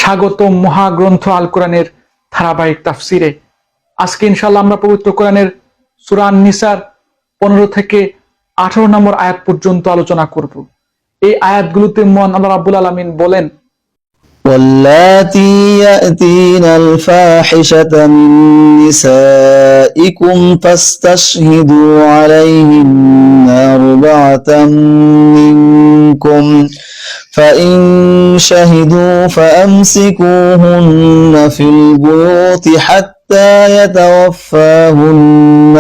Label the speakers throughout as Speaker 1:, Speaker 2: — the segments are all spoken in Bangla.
Speaker 1: স্বাগতম মহাগ্রন্থ আল কোরআনের ধারাবাহিক তাফসিরে। আজকে ইনশাআল্লাহ আমরা পবিত্র কোরআনের সূরা আন-নিসার 15 থেকে 18 নম্বর আয়াত পর্যন্ত আলোচনা করব। এই আয়াতগুলোতে মহান আল্লাহ রাব্বুল আলামিন বলেন,
Speaker 2: واللاتي يأتين الفاحشة من نسائكم فاستشهدوا عليهن أربعة منكم فإن شهدوا فأمسكوهن في البيوت حتى يتوفاهن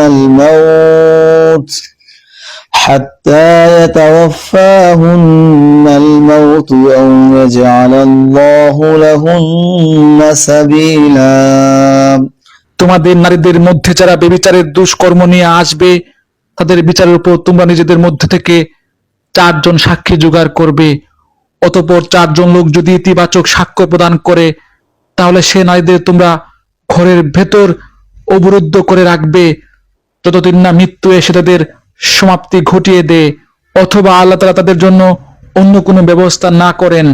Speaker 2: الموت أو يجعل الله لهن سبيلا।
Speaker 1: তোমাদের নারীদের মধ্যে যারা ব্যভিচারের দুষ্কর্ম নিয়ে আসবে তাদের বিচারের উপর তোমরা নিজেদের মধ্যে থেকে 4 জন সাক্ষী জোগাড় করবে। অতঃপর 4 জন লোক যদি ইতিবাচক সাক্ষ্য প্রদান করে তাহলে সে নারীদের তোমরা ঘরের ভেতর অবরুদ্ধ করে রাখবে যতদিন না মৃত্যু এসে তাদের সমাপ্তি ঘটিয়ে দেয় অথবা আল্লাহ তাআলা তাদের জন্য অন্য কোনো ব্যবস্থা না করেন।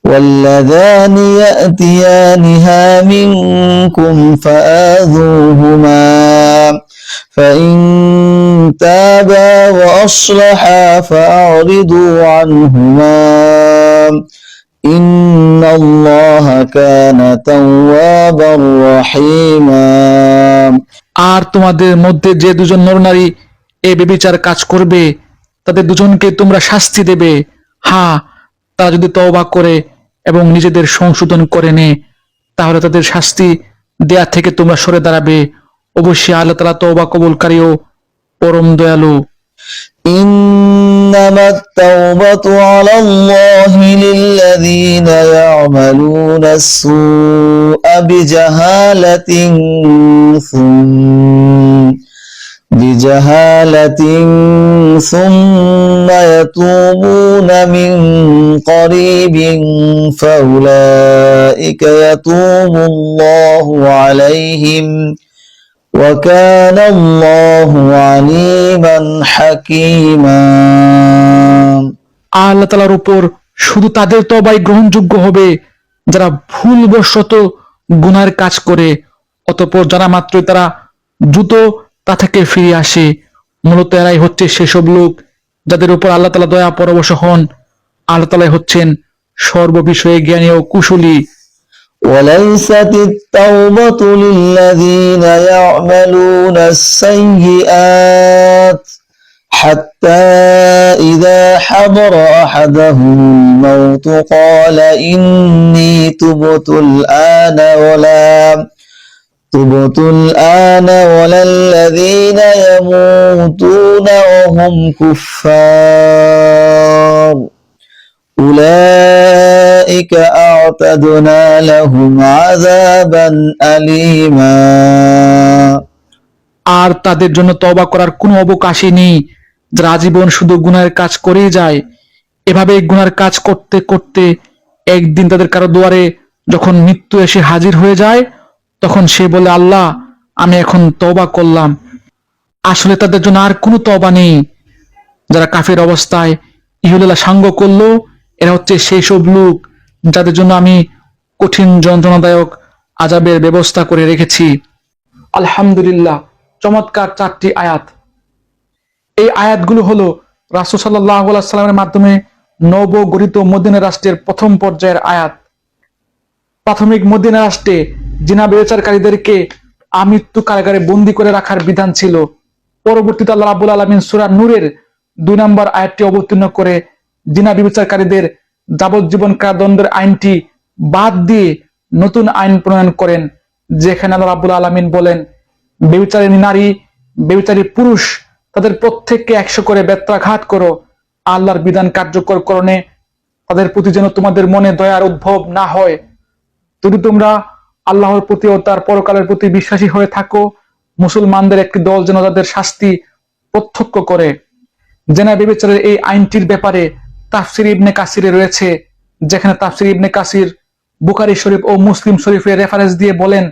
Speaker 2: واللذان يأتيانها منكم فآذوهما فإن تابا وأصلحا فأعرضوا عنهما إن الله كان توابا رحيما।
Speaker 1: আর তোমাদের মধ্যে যে 2 জন নরনারী এই ব্যভিচার কাজ করবে তাদের দুজনকে তোমরা শাস্তি দেবে। হ্যাঁ, তারা যদি তওবা করে এবং নিজেদের সংশোধন করে নেয় তাহলে তাদের শাস্তি দেয়া থেকে তোমরা সরে দাঁড়াবে। অবশ্যই আল্লাহ তাআলা তওবা কবুলকারী ও পরম দয়ালু।
Speaker 2: إنما التوبة على الله للذين يعملون السوء بجهالة ثم يتوبون من قريب فأولئك يتوب الله عليهم وكان الله عليما حكيما।
Speaker 1: আল্লাহ তাআলার উপর শুধু তাদের তওবাই গ্রহণযোগ্য হবে যারা ভুলবশত গুনাহের কাজ করে অতঃপর জানা মাত্রই তারা দ্রুত তা থেকে ফিরে আসে। মূলত এরাই হচ্ছে সেসব লোক যাদের উপর আল্লাহ তাআলা দয়া পরবশ হন। আল্লাহ তাআলাই হচ্ছেন সর্ববিষয়ে জ্ঞানী ও কুশলী।
Speaker 2: وليست التوبة للذين يعملون السيئات حتى إذا حضر أحدهم الموت قال إني تبت الآن ولا الذين يموتون وهم كفار أولئك أعتدنا لهم عذابا أليما।
Speaker 1: আর তাদের জন্য তওবা করার কোনো অবকাশই নেই যারা আজীবন শুধু গুনাহের কাজ করেই যায়। এভাবে গুনাহের কাজ করতে করতে একদিন তাদের কারো দুয়ারে যখন মৃত্যু এসে হাজির হয়ে যায় তখন সে বলে, আল্লাহ আমি এখন তওবা করলাম। আসলে তাদের জন্য আর কোনো তওবা নেই। যারা কাফের অবস্থায় ইহুদিলা সাঙ্গ করলো এরা হচ্ছে সেই সব লোক যাদের জন্য আমি কঠিন যন্ত্রণাদায়ক আযাবের ব্যবস্থা করে রেখেছি। আলহামদুলিল্লাহ, চমৎকার 4টি আয়াত। এই আয়াতগুলো হলো রাসূল সাল্লাল্লাহু আলাইহি ওয়াসাল্লামের মাধ্যমে নবগঠিত মদিনা রাষ্ট্রের প্রথম পর্যায়ের আয়াত। প্রাথমিক মদিনা রাষ্ট্রে জিনা ব্যভিচারকারীদেরকে আমৃত্যু কারাগারে বন্দী করে রাখার বিধান ছিল। পরবর্তীতে আল্লাহ রাব্বুল আলামিন সূরা নূরের 2 নম্বর আয়াতটি অবতীর্ণ করে জিনা ব্যভিচারকারীদের যাবজ্জীবন কারাদণ্ডের আইনটি বাদ দিয়ে নতুন আইন প্রণয়ন করেন, যেখানে আল্লাহ রাব্বুল আলামিন বলেন, ব্যভিচারিণী নারী, ব্যভিচারী পুরুষ তাদের প্রত্যেককে 100 করে বেত্রাঘাত করো। আল্লাহর বিধান কার্যকর করণে তাদের প্রতি যেন তোমাদের মনে দয়ার উদ্ভব না হয়। যদি তোমরা আল্লাহর প্রতি ও তার পরকালের প্রতি বিশ্বাসী হয়ে থাকো, মুসলমানদের একটি দল যেন তাদের শাস্তি প্রত্যক্ষ করে। জেনা ব্যভিচারের এই আইনটির ব্যাপারে তাফসির ইবনে কাসিরে রয়েছে, যেখানে তাফসির ইবনে কাসির বুখারী শরীফ ও মুসলিম শরীফের রেফারেন্স দিয়ে বলেন,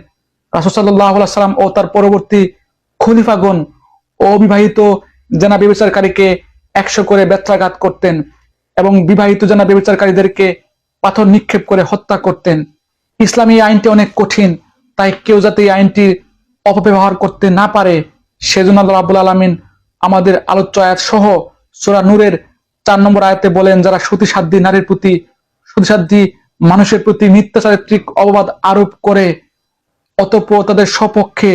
Speaker 1: রাসূল সাল্লাল্লাহু আলাইহি ওয়াসাল্লাম ও তার পরবর্তী খলিফাগণ অবিবাহিত জেনা ব্যভিচারকারীকে 100 করে বেত্রাঘাত করতেন এবং বিবাহিত জেনা ব্যভিচারকারীদেরকে পাথর নিক্ষেপ করে হত্যা করতেন। ইসলামী আইনটি অনেক কঠিন, তাই কেউ যাতে এই আইনটির অপব্যবহার করতে না পারে সেজন্য আল্লাহ রাব্বুল আলামিন আমাদের আলোচ্য আয়াত সহ সূরা নূরের 4 নম্বর আয়াতে বলেন, যারা সতীসাধ্যী নারীর প্রতি, সতীসাধ্যী মানুষের প্রতি মিথ্যা চারিত্রিক অপবাদ আরোপ করে অতঃপর তাদের সপক্ষে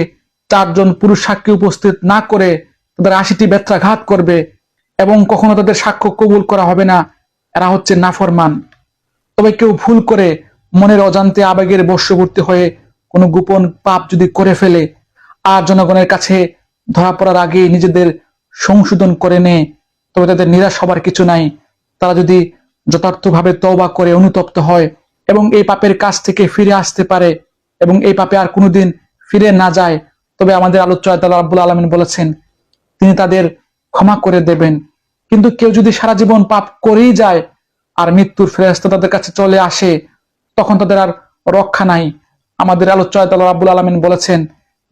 Speaker 1: 4 জন পুরুষ সাক্ষী উপস্থিত না করে তাদের 80টি ব্যত্রাঘাত করবে এবং কখনো তাদের সাক্ষ্য কবুল করা হবে না, এরা হচ্ছে নাফরমান। তবে কেউ ভুল করে মনের অজান্তে আবেগের বশবর্তী হয়ে কোনো গোপন পাপ যদি করে ফেলে আর জনগণের কাছে ধরা পড়ার আগে নিজেদের সংশোধন করে নেয়, তবে তাদের নিরাশ হবার কিছু নাই। তারা যদি যথার্থভাবে তওবা করে অনুতপ্ত হয় এবং এই পাপের কাছ থেকে ফিরে আসতে পারে এবং এই পাপে আর কোনোদিন ফিরে না যায়, তবে আমাদের আলোচ্য আয়াতে আল্লাহ রাব্বুল আলামিন বলেছেন তিনি তাদের ক্ষমা করে দেবেন। কিন্তু কেউ যদি সারা জীবন পাপ করেই যায় আর মৃত্যুর ফেরেশতা তাদের কাছে চলে আসে, তখন তাদের আর রক্ষা নাই। আমাদের আলোচ্য আয়াতে আল্লাহ রাব্বুল আলামিন বলেছেন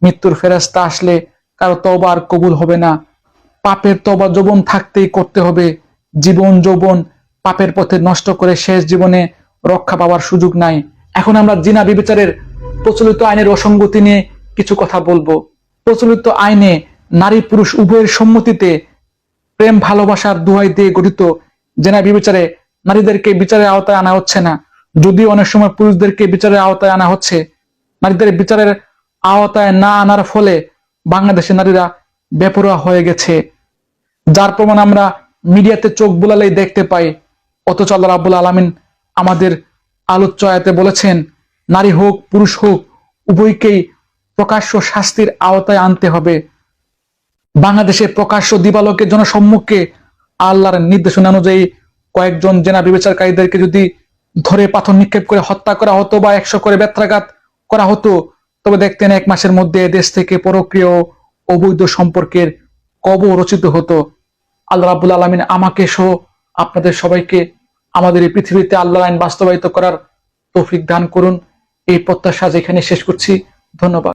Speaker 1: মৃত্যুর ফেরেশতা আসলে কারো তওবা আর কবুল হবে না। পাপের তওবা যৌবন থাকতেই করতে হবে। জীবন যৌবন পাপের পথে নষ্ট করে শেষ জীবনে রক্ষা পাওয়ার সুযোগ নাই। এখন আমরা জিনা বিবেচারের প্রচলিত আইনের অসঙ্গতি নিয়ে কিছু কথা বলবো। প্রচলিত আইনে নারী পুরুষ উভয়ের সম্মতিতে প্রেম ভালোবাসার দোহাই দিয়ে গঠিত জেনা বিবেচারে নারীদেরকে বিচারের আওতায় আনা হচ্ছে না, যদিও অনেক সময় পুরুষদেরকে বিচারের আওতায় আনা হচ্ছে। নারীদের বিচারের আওতায় না আনার ফলে বাংলাদেশের নারীরা বেপরোয়া হয়ে গেছে, যার প্রমাণ আমরা মিডিয়াতে চোখ বুলালেই দেখতে পাই। অথচ আল্লাহ রাব্বুল আলামিন আমাদের আলোচ্য আয়াতে বলেছেন নারী হোক পুরুষ হোক উভয়কেই প্রকাশ্য শাস্তির আওতায় আনতে হবে। বাংলাদেশে প্রকাশ্য দিবালোকের জনসম্মুখে আল্লাহর নির্দেশনা অনুযায়ী কয়েকজন জেনা বিবেচনাকারীদেরকে যদি ধরে পাথর নিক্ষেপ করে হত্যা করা হতো বা 100 করে ব্যত্রাঘাত করা হতো, তবে দেখতেন 1 মাসের মধ্যে দেশ থেকে পরকীয় অবৈধ সম্পর্কের কবর রচিত হতো। আল্লাহ রাব্বুল আলামিন আমাকে সহ আপনাদের সবাইকে আমাদের এই পৃথিবীতে আল্লাহর আইন বাস্তবায়িত করার তৌফিক দান করুন। এই প্রত্যাশা যেখানে শেষ করছি। ধন্যবাদ।